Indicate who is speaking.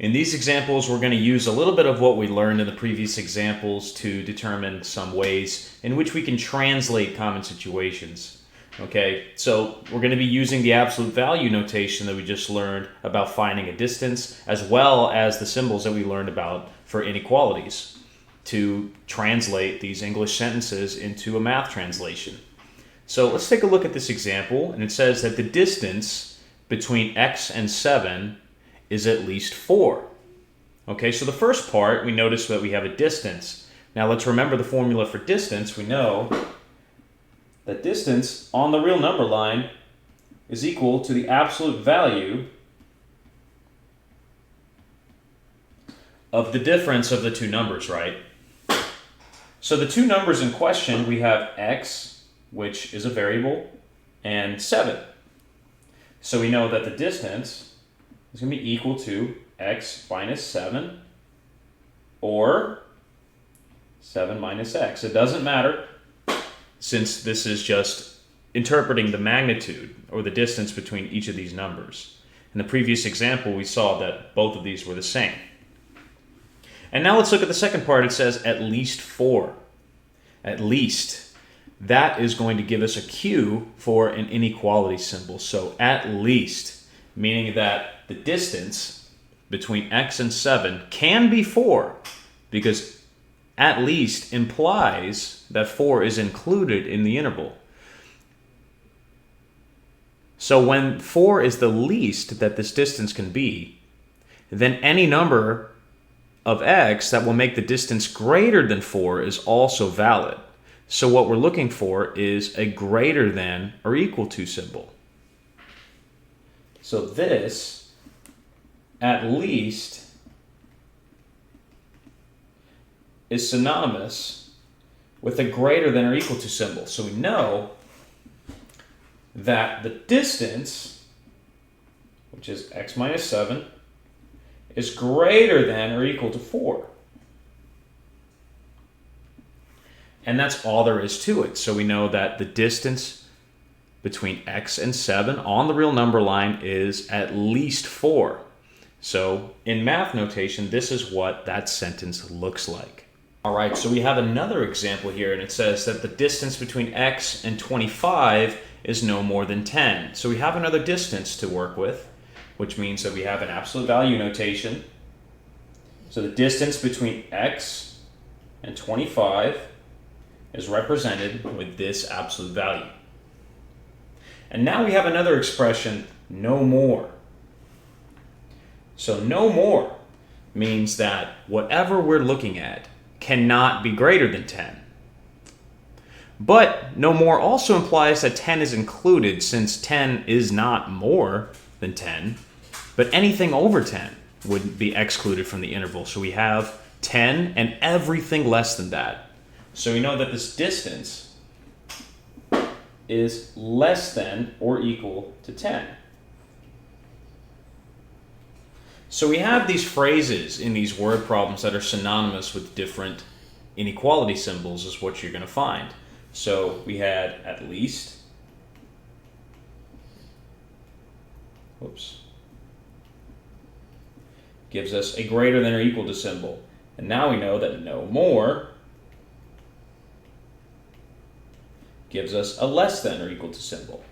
Speaker 1: In these examples, we're going to use a little bit of what we learned in the previous examples to determine some ways in which we can translate common situations. Okay, so we're going to be using the absolute value notation that we just learned about finding a distance, as well as the symbols that we learned about for inequalities, to translate these English sentences into a math translation. So let's take a look at this example, and it says that the distance between x and 7 is at least 4. Okay, so the first part, we notice that we have a distance. Now let's remember the formula for distance. We know that distance on the real number line is equal to the absolute value of the difference of the two numbers, right? So the two numbers in question, we have x, which is a variable, and 7. So we know that the distance is going to be equal to x minus 7 or 7 minus x. It doesn't matter, since this is just interpreting the magnitude or the distance between each of these numbers. In the previous example, we saw that both of these were the same. And now let's look at the second part. It says at least 4. At least. That is going to give us a cue for an inequality symbol. So at least, meaning that the distance between x and 7 can be 4, because at least implies that 4 is included in the interval. So when 4 is the least that this distance can be, then any number of x that will make the distance greater than 4 is also valid. So what we're looking for is a greater than or equal to symbol. So this, at least, is synonymous with a greater than or equal to symbol. So we know that the distance, which is x minus 7, is greater than or equal to 4. And that's all there is to it. So we know that the distance between x and 7 on the real number line is at least 4. So in math notation, this is what that sentence looks like. All right, so we have another example here, and it says that the distance between x and 25 is no more than 10. So we have another distance to work with, which means that we have an absolute value notation. So the distance between x and 25 is represented with this absolute value. And now we have another expression, no more. So no more means that whatever we're looking at cannot be greater than 10. But no more also implies that 10 is included, since 10 is not more than 10, but anything over 10 would be excluded from the interval. So we have 10 and everything less than that. So we know that this distance is less than or equal to 10. So we have these phrases in these word problems that are synonymous with different inequality symbols, is what you're going to find. So we had at least, gives us a greater than or equal to symbol. And now we know that no more gives us a less than or equal to symbol.